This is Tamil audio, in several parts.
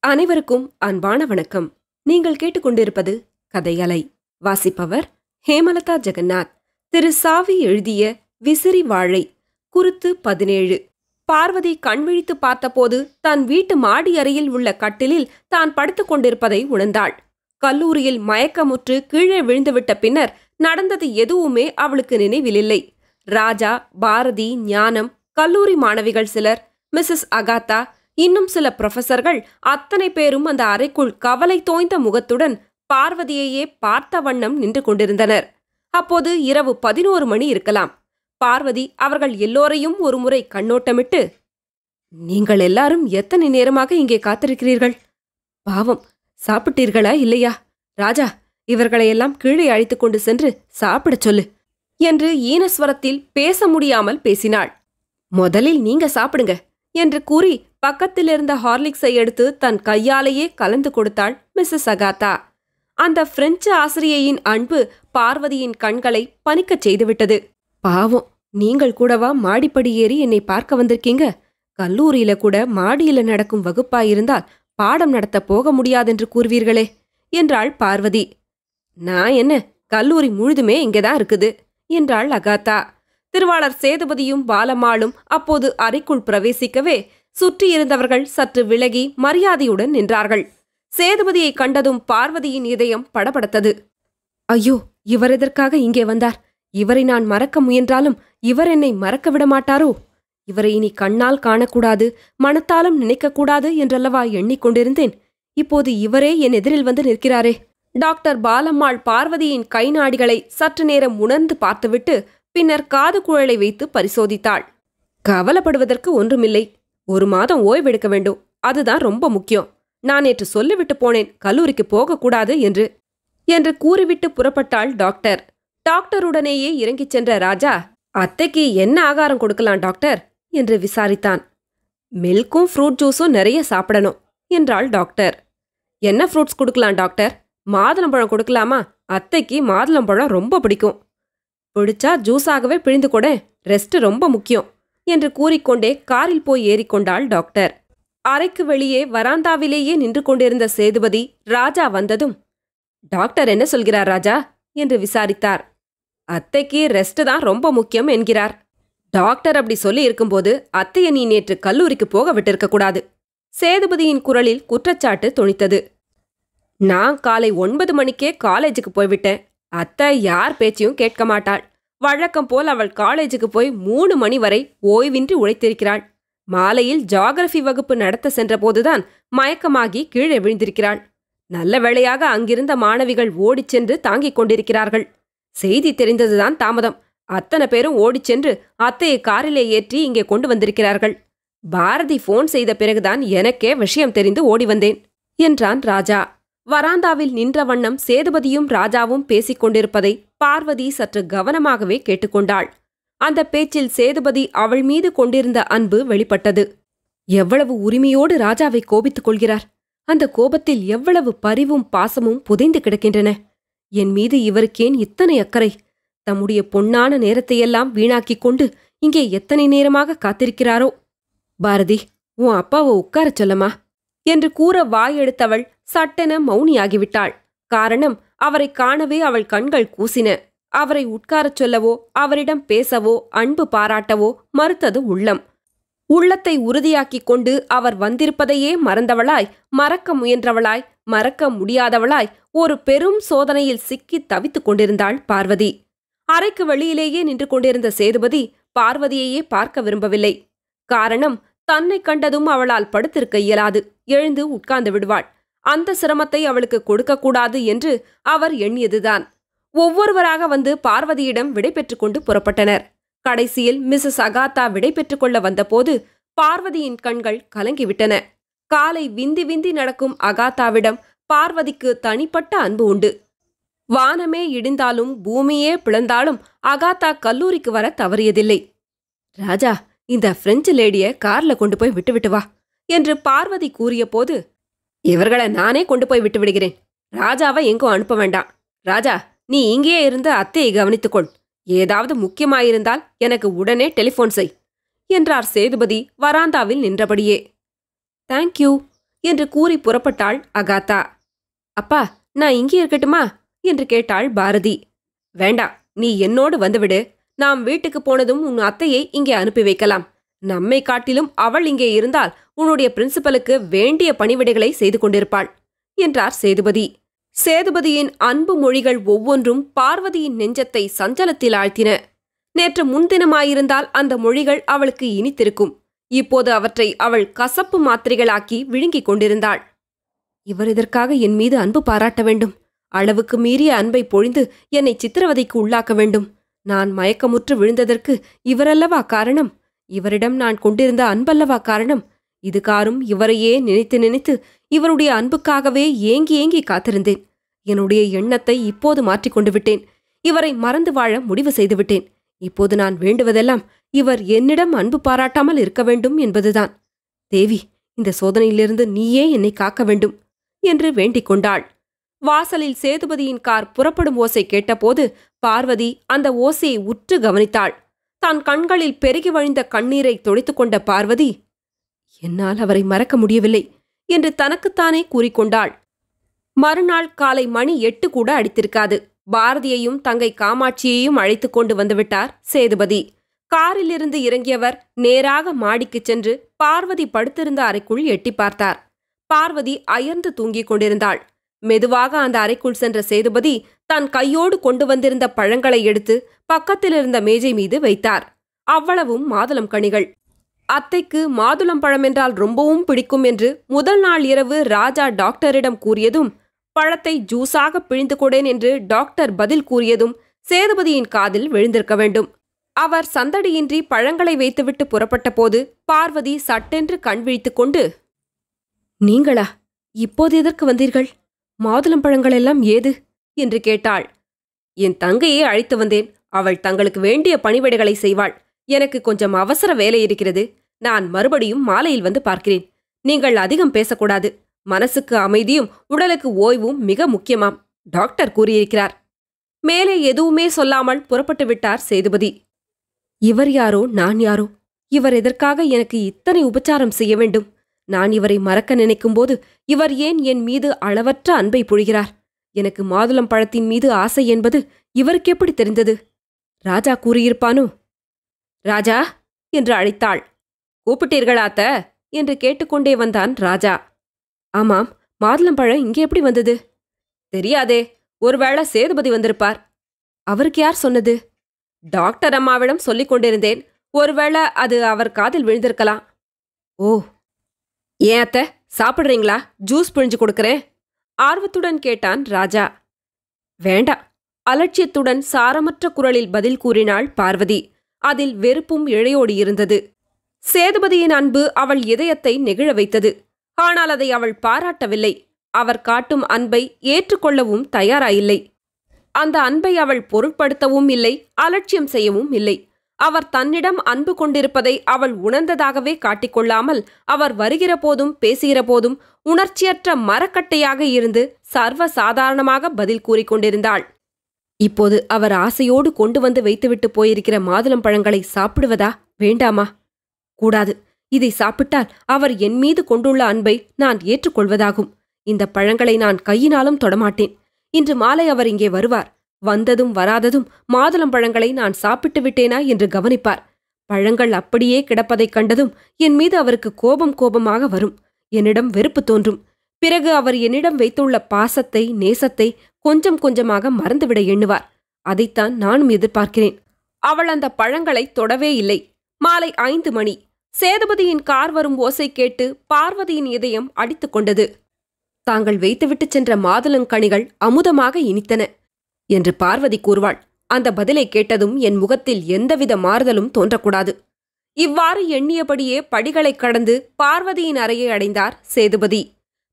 அனைவருக்கும் அன்பான வணக்கம். நீங்கள் கேட்டுக்கொண்டிருப்பது கதையலை. வாசிப்பவர் ஹேமலதா ஜெகநாத். திரு சாவி எழுதிய விசிறி வாழை. குருத்து 17. பார்வதி கண்விழித்து பார்த்தபோது தன் வீட்டு மாடி அறையில் உள்ள கட்டிலில் தான் படுத்துக் கொண்டிருப்பதை உணர்ந்தாள். கல்லூரியில் மயக்கமுற்று கீழே விழுந்துவிட்ட பின்னர் நடந்தது எதுவுமே அவளுக்கு நினைவிலில்லை. ராஜா, பாரதி, ஞானம், கல்லூரி மாணவிகள் சிலர், மிஸ்ஸஸ் அகாத்தா, இன்னும் சில புரொஃபசர்கள், அத்தனை பேரும் அந்த அறைக்குள் கவலை தோய்ந்த முகத்துடன் பார்வதியையே பார்த்த வண்ணம் நின்று கொண்டிருந்தனர். அப்போது இரவு 11 மணி இருக்கலாம். பார்வதி அவர்கள் எல்லோரையும் ஒருமுறை கண்ணோட்டமிட்டு, நீங்கள் எல்லாரும் எத்தனை நேரமாக இங்கே காத்திருக்கிறீர்கள்? பாவம், சாப்பிட்டீர்களா இல்லையா? ராஜா, இவர்களையெல்லாம் கீழே அழைத்துக் கொண்டு சென்று சாப்பிடச் சொல்லு என்று ஈனஸ்வரத்தில் பேச முடியாமல் பேசினாள். முதலில் நீங்க சாப்பிடுங்க என்று கூறி பக்கத்திலிருந்த ஹார்லிக்ஸை எடுத்து தன் கையாலேயே கலந்து கொடுத்தாள் மிஸ்ஸஸ் அகாத்தா. அந்த பிரெஞ்சு ஆசிரியையின் அன்பு பார்வதியின் கண்களை பனிக்கச் செய்துவிட்டது. பாவம், நீங்கள் கூடவா மாடிப்படி ஏறி என்னை பார்க்க வந்திருக்கீங்க? கல்லூரியில கூட மாடியில நடக்கும் வகுப்பாயிருந்தால் பாடம் நடத்த போக முடியாதென்று கூறுவீர்களே என்றாள் பார்வதி. நான் என்ன, கல்லூரி முழுதுமே இங்கேதான் இருக்குது என்றாள் அகாத்தா. திருவாளர் சேதுபதியும் பாலம்மாளும் அப்போது அறைக்குள் பிரவேசிக்கவே சுற்றியிருந்தவர்கள் சற்று விலகி மரியாதையுடன் நின்றார்கள். சேதுபதியை கண்டதும் பார்வதியின் இதயம் படபடத்தது. ஐயோ, இவர் எதற்காக இங்கே வந்தார்? இவரை நான் மறக்க முயன்றாலும் இவர் என்னை மறக்க விடமாட்டாரோ? இவரை இனி கண்ணால் காணக்கூடாது, மனத்தாலும் நினைக்கக்கூடாது என்றல்லவா எண்ணிக்கொண்டிருந்தேன். இப்போது இவரே என் எதிரில் வந்து நிற்கிறாரே. டாக்டர் பாலம்மாள் பார்வதியின் கை நாடிகளை சற்று நேரம் உணர்ந்து பார்த்துவிட்டு பின்னர் காது குழலை வைத்து பரிசோதித்தாள். கவலைப்படுவதற்கு ஒன்றுமில்லை. 1 மாதம் ஓய்வெடுக்க வேண்டும், அதுதான் ரொம்ப முக்கியம். நான் நேற்று சொல்லிவிட்டு போனேன் கல்லூரிக்கு போகக்கூடாது என்று கூறிவிட்டு புறப்பட்டாள் டாக்டர். டாக்டருடனேயே இறங்கிச் சென்ற ராஜா, அத்தைக்கு என்ன ஆகாரம் கொடுக்கலாம் டாக்டர் என்று விசாரித்தான். மில்க்கும் ஃப்ரூட் ஜூஸும் நிறைய சாப்பிடணும் என்றாள் டாக்டர். என்ன ஃப்ரூட்ஸ் கொடுக்கலாம் டாக்டர்? மாதுளம்பழம் கொடுக்கலாமா? அத்தைக்கு மாதுளம்பழம் ரொம்ப பிடிக்கும். பிடிச்சா ஜூஸாகவே பிழிந்து கொட, ரெஸ்ட் ரொம்ப முக்கியம் என்று கூறிக்கொண்டே காரில் போய் ஏறிக்கொண்டாள் டாக்டர். அறைக்கு வெளியே வராந்தாவிலேயே நின்று கொண்டிருந்த சேதுபதி ராஜா வந்ததும், டாக்டர் என்ன சொல்கிறார் ராஜா என்று விசாரித்தார். அத்தைக்கு ரெஸ்ட் தான் ரொம்ப முக்கியம் என்கிறார். டாக்டர் அப்படி சொல்லி இருக்கும்போது அத்தைய நீ நேற்று கல்லூரிக்கு போக விட்டிருக்க கூடாது. சேதுபதியின் குரலில் குற்றச்சாட்டு தொனித்தது. நான் காலை 9 மணிக்கே காலேஜுக்கு போய்விட்டேன். அத்தை யார் பேச்சையும் கேட்க மாட்டாள். வழக்கம் போல் அவள் காலேஜுக்கு போய் 3 மணி வரை ஓய்வின்றி உழைத்திருக்கிறாள். மாலையில் ஜியாகிரபி வகுப்பு நடத்த சென்றபோதுதான் மயக்கமாகி கீழே விழுந்திருக்கிறாள். நல்ல வேளையாக அங்கிருந்த மாணவிகள் ஓடிச் சென்று தாங்கிக் கொண்டிருக்கிறார்கள். செய்தி தெரிந்ததுதான் தாமதம். அத்தனை பேரும் ஓடிச் சென்று அத்தையை காரிலே ஏற்றி இங்கே கொண்டு வந்திருக்கிறார்கள். பாரதி போன் செய்த பிறகுதான் எனக்கே விஷயம் தெரிந்து ஓடி வந்தேன் என்றான் ராஜா. வராந்தாவில் நின்ற வண்ணம் சேதுபதியும் ராஜாவும் பேசிக் கொண்டிருப்பதை பார்வதி சற்று கவனமாகவே கேட்டுக்கொண்டாள். அந்த பேச்சில் சேதுபதி அவள் மீது கொண்டிருந்த அன்பு வெளிப்பட்டது. எவ்வளவு உரிமையோடு ராஜாவை கோபித்துக் கொள்கிறார்! அந்த கோபத்தில் எவ்வளவு பரிவும் பாசமும் புதைந்து கிடக்கின்றன! என் மீது இவருக்கேன் இத்தனை அக்கறை? தம்முடைய பொன்னான நேரத்தையெல்லாம் வீணாக்கிக் கொண்டு இங்கே எத்தனை நேரமாக காத்திருக்கிறாரோ? பாரதி, உன் அப்பாவை உட்காரச் சொல்லமா என்று கூற வாயெடுத்தவள் சட்டென மௌனியாகிவிட்டாள். காரணம், அவரை காணவே அவள் கண்கள் கூசின. அவரை உட்காரச் சொல்லவோ அவரிடம் பேசவோ அன்பு பாராட்டவோ மறுத்தது உள்ளம். உள்ளத்தை உறுதியாக்கிக் கொண்டு அவர் வந்திருப்பதையே மறந்தவளாய், மறக்க முயன்றவளாய், மறக்க முடியாதவளாய் ஒரு பெரும் சோதனையில் சிக்கி தவித்துக் கொண்டிருந்தாள் பார்வதி. அறைக்கு வெளியிலேயே நின்று கொண்டிருந்த சேதுபதி பார்வதியையே பார்க்க விரும்பவில்லை. காரணம், தன்னை கண்டதும் அவளால் படுத்திருக்க இயலாது, எழுந்து உட்கார்ந்து விடுவாள். அந்த சிரமத்தை அவளுக்கு கொடுக்கக்கூடாது என்று அவர் எண்ணியதுதான். ஒவ்வொருவராக வந்து பார்வதியிடம் விடை பெற்றுக் கொண்டு புறப்பட்டனர். கடைசியில் மிஸ்ஸஸ் அகாத்தா விடை பெற்றுக் கொள்ள வந்தபோது பார்வதியின் கண்கள் கலங்கிவிட்டன. காலை விந்தி விந்தி நடக்கும் அகாத்தாவிடம் பார்வதிக்கு தனிப்பட்ட அன்பு உண்டு. வானமே இடிந்தாலும் பூமியே பிளந்தாலும் அகாத்தா கல்லூரிக்கு வர தவறியதில்லை. ராஜா, இந்த பிரெஞ்சு லேடிய கார்ல கொண்டு போய் விட்டுவிட்டு வா என்று பார்வதி கூறிய போது, இவர்களை நானே கொண்டு போய் விட்டு விடுகிறேன். ராஜாவை எங்கும் அனுப்ப வேண்டாம். ராஜா, நீ இங்கேயே இருந்து அத்தையை கவனித்துக்கொள். ஏதாவது முக்கியமாயிருந்தால் எனக்கு உடனே டெலிஃபோன் செய் என்றார் சேதுபதி வராந்தாவில் நின்றபடியே. தேங்க்யூ என்று கூறி புறப்பட்டாள் அகாதா. அப்பா, நான் இங்கே இருக்கட்டுமா என்று கேட்டாள் பாரதி. வேண்டாம், நீ என்னோடு வந்துவிடு. நாம் வீட்டுக்கு போனதும் உன் அத்தையை இங்கே அனுப்பி வைக்கலாம். நம்மை காட்டிலும் அவள் இங்கே இருந்தால் உன்னுடைய பிரின்சிபலுக்கு வேண்டிய பணிவிடைகளை செய்து கொண்டிருப்பாள் என்றார் சேதுபதி. சேதுபதியின் அன்பு மொழிகள் ஒவ்வொன்றும் பார்வதியின் நெஞ்சத்தை சஞ்சலத்தில் ஆழ்த்தின. நேற்று முன்தினமாயிருந்தால் அந்த மொழிகள் அவளுக்கு இனித்திருக்கும். இப்போது அவற்றை அவள் கசப்பு மாத்திரைகளாக்கி விழுங்கிக் கொண்டிருந்தாள். இவர் இதற்காக என் மீது அன்பு பாராட்ட வேண்டும். அளவுக்கு மீறிய அன்பை பொழிந்து என்னை சித்திரவதைக்கு உள்ளாக்க வேண்டும். நான் மயக்கமுற்று விழுந்ததற்கு இவரல்லவா காரணம்? இவரிடம் நான் கொண்டிருந்த அன்பல்லவா காரணம்? இதுகாரும் இவரையே நினைத்து நினைத்து இவருடைய அன்புக்காகவே ஏங்கி ஏங்கி காத்திருந்தேன். என்னுடைய எண்ணத்தை இப்போது மாற்றிக்கொண்டு விட்டேன். இவரை மறந்து வாழ முடிவு செய்துவிட்டேன். இப்போது நான் வேண்டுவதெல்லாம் இவர் என்னிடம் அன்பு பாராட்டாமல் இருக்க வேண்டும் என்பதுதான். தேவி, இந்த சோதனையிலிருந்து நீயே என்னை காக்க வேண்டும் என்று வேண்டிக் கொண்டாள். வாசலில் சேதுபதியின் கார் புறப்படும் ஓசை கேட்டபோது பார்வதி அந்த ஓசையை உற்று கவனித்தாள். தான் கண்களில் பெருகி வழிந்த கண்ணீரை துடைத்துக் கொண்ட பார்வதி, என்னால் அவரை மறக்க முடியவில்லை என்று தனக்குத்தானே கூறிக்கொண்டாள். மறுநாள் காலை மணி 8 கூட அடித்திருக்காது. பாரதியையும் தங்கை காமாட்சியையும் அழைத்துக் கொண்டு வந்துவிட்டார் சேதுபதி. காரிலிருந்து இறங்கியவர் நேராக மாடிக்குச் சென்று பார்வதி படுத்திருந்த அறைக்குள் எட்டி பார்த்தார். பார்வதி அயர்ந்து தூங்கிக் கொண்டிருந்தாள். மெதுவாக அந்த அறைக்குள் சென்ற சேதுபதி தன் கையோடு கொண்டு வந்திருந்த பழங்களை எடுத்து பக்கத்திலிருந்த மேஜை மீது வைத்தார். அவ்வளவும் மாதுளம் கனிகள். அத்தைக்கு மாதுளம் பழம் என்றால் ரொம்பவும் பிடிக்கும் என்று முதல் நாள் இரவு ராஜா டாக்டரிடம் கூறியதும், பழத்தை ஜூஸாக பிழிந்து கொடேன் என்று டாக்டர் பதில் கூறியதும் சேதுபதியின் காதில் விழுந்திருக்க வேண்டும். அவர் சந்தடியின்றி பழங்களை வைத்துவிட்டு புறப்பட்ட போது பார்வதி சட்டென்று கண் விழித்துக் கொண்டு, நீங்களா? இப்போது எதற்கு வந்தீர்கள்? மாதுளம் பழங்களெல்லாம் ஏது என்று கேட்டாள். என் தங்கையை அழைத்து வந்தேன். அவள் தங்களுக்கு வேண்டிய பணிவிடைகளை செய்வாள். எனக்கு கொஞ்சம் அவசர வேலை இருக்கிறது. நான் மறுபடியும் மாலையில் வந்து பார்க்கிறேன். நீங்கள் அதிகம் பேசக்கூடாது. மனசுக்கு அமைதியும் உடலுக்கு ஓய்வும் மிக முக்கியமாம். டாக்டர் கூறியிருக்கிறார். மேலே எதுவுமே சொல்லாமல் புறப்பட்டு விட்டார் சேதுபதி. இவர் யாரோ நான் யாரோ? இவர் எதற்காக எனக்கு இத்தனை உபச்சாரம் செய்ய வேண்டும்? நான் இவரை மறக்க நினைக்கும்போது இவர் ஏன் என் மீது அளவற்ற அன்பை பொழிகிறார்? எனக்கு மாதுளம் பழத்தின் மீது ஆசை என்பது இவருக்கு எப்படி தெரிந்தது? ராஜா கூறியிருப்பானோ? ராஜா என்று அழைத்தாள். கூப்பிட்டீர்களா அத்த என்று கேட்டுக்கொண்டே வந்தான் ராஜா. ஆமாம், மாதுளம்பழம் இங்கே எப்படி வந்தது? தெரியாதே. ஒருவேளை சேதுபதி வந்திருப்பார். அவருக்கு யார் சொன்னது? டாக்டர் அம்மாவிடம் சொல்லிக் கொண்டிருந்தேன். ஒருவேளை அது அவர் காதில் விழுந்திருக்கலாம். ஓ, ஏன் அத்த, சாப்பிட்றீங்களா? ஜூஸ் பிழிஞ்சு கொடுக்கறேன் ஆர்வத்துடன் கேட்டான் ராஜா. வேண்டாம், அலட்சியத்துடன் சாரமற்ற குரலில் பதில் கூறினாள் பார்வதி. அதில் வெறுப்பும் இழையோடி இருந்தது. சேதுபதியின் அன்பு அவள் இதயத்தை நெகிழ வைத்தது. ஆனால் அதை அவள் பாராட்டவில்லை. அவர் காட்டும் அன்பை ஏற்றுக்கொள்ளவும் தயாராயில்லை. அந்த அன்பை அவள் பொருட்படுத்தவும் இல்லை, அலட்சியம் செய்யவும் இல்லை. அவர் தன்னிடம் அன்பு கொண்டிருப்பதை அவள் உணர்ந்ததாகவே காட்டிக்கொள்ளாமல் அவர் வருகிற போதும் பேசுகிற போதும் உணர்ச்சியற்ற மரக்கட்டையாக இருந்து சர்வ சாதாரணமாக பதில் கூறிக்கொண்டிருந்தாள். இப்போது அவர் ஆசையோடு கொண்டு வந்து வைத்துவிட்டு போயிருக்கிற மாதுளம் பழங்களை சாப்பிடுவதா வேண்டாமா? கூடாது. இதை சாப்பிட்டால் அவர் என் மீது கொண்டுள்ள அன்பை நான் ஏற்றுக்கொள்வதாகும். இந்த பழங்களை நான் கையினாலும் தொடமாட்டேன். இன்று மாலை அவர் இங்கே வருவார். வந்ததும் வராததும் மாதுளம் பழங்களை நான் சாப்பிட்டு விட்டேனா என்று கவனிப்பார். பழங்கள் அப்படியே கிடப்பதைக் கண்டதும் என் மீது அவருக்கு கோபமாக வரும். என்னிடம் வெறுப்பு தோன்றும். பிறகு அவர் என்னிடம் வைத்துள்ள பாசத்தை, நேசத்தை கொஞ்சம் கொஞ்சமாக மறந்துவிட எண்ணுவார். அதைத்தான் நானும் எதிர்பார்க்கிறேன். அவள் அந்த பழங்களை தொடவே இல்லை. மாலை 5 மணி. சேதுபதியின் கார் வரும் ஓசை கேட்டு பார்வதியின் இதயம் அடித்துக் கொண்டது. தாங்கள் வைத்துவிட்டுச் சென்ற மாதுளங்கனிகள் அமுதமாக இனித்தன என்று பார்வதி கூறுவாள். அந்த பதிலை கேட்டதும் என் முகத்தில் எந்தவித மாறுதலும் தோன்றக்கூடாது. இவ்வாறு எண்ணியபடியே படிகளைக் கடந்து பார்வதியின் அறையை அடைந்தார் சேதுபதி.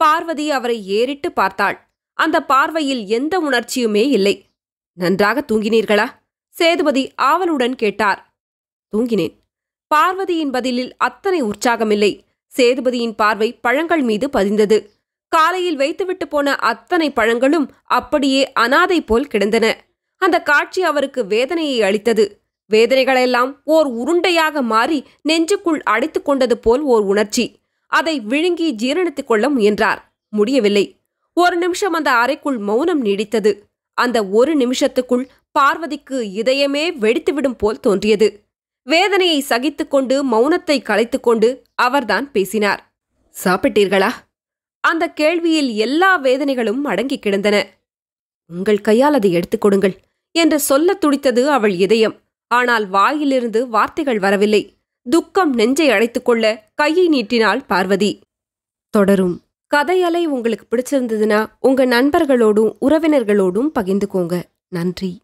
பார்வதி அவரை ஏறிட்டு பார்த்தாள். அந்த பார்வையில் எந்த உணர்ச்சியுமே இல்லை. நன்றாக தூங்கினீர்களா? சேதுபதி ஆவலுடன் கேட்டார். தூங்கினேன். பார்வதியின் பதிலில் அத்தனை உற்சாகமில்லை. சேதுபதியின் பார்வை பழங்கள் மீது பதிந்தது. காலையில் வைத்துவிட்டு போன அத்தனை பழங்களும் அப்படியே அனாதை போல் கிடந்தன. அந்த காட்சி அவருக்கு வேதனையை அளித்தது. வேதனைகளெல்லாம் ஓர் உருண்டையாக மாறி நெஞ்சுக்குள் அடைத்துக் கொண்டது போல் ஓர் உணர்ச்சி. அதை விழுங்கி ஜீரணித்துக் கொள்ள முயன்றார். முடியவில்லை. ஒரு நிமிஷம் அந்த அறைக்குள் மௌனம் நீடித்தது. அந்த ஒரு நிமிஷத்துக்குள் பார்வதிக்கு இதயமே வெடித்துவிடும் போல் தோன்றியது. வேதனையை சகித்துக்கொண்டு மௌனத்தை கலைத்துக்கொண்டு அவர்தான் பேசினார். சாப்பிட்டீர்களா? அந்த கேள்வியில் எல்லா வேதனைகளும் அடங்கி கிடந்தன. உங்கள் கையால் அதை எடுத்துக் கொடுங்கள் என்று சொல்லத் துடித்தது அவள் இதயம். ஆனால் வாயிலிருந்து வார்த்தைகள் வரவில்லை. துக்கம் நெஞ்சை அடைத்துக்கொள்ள கையை நீட்டினாள் பார்வதி. தொடரும். கதையலை உங்களுக்கு பிடிச்சிருந்ததுன்னா உங்க நண்பர்களோடும் உறவினர்களோடும் பகிர்ந்துக்கோங்க. நன்றி.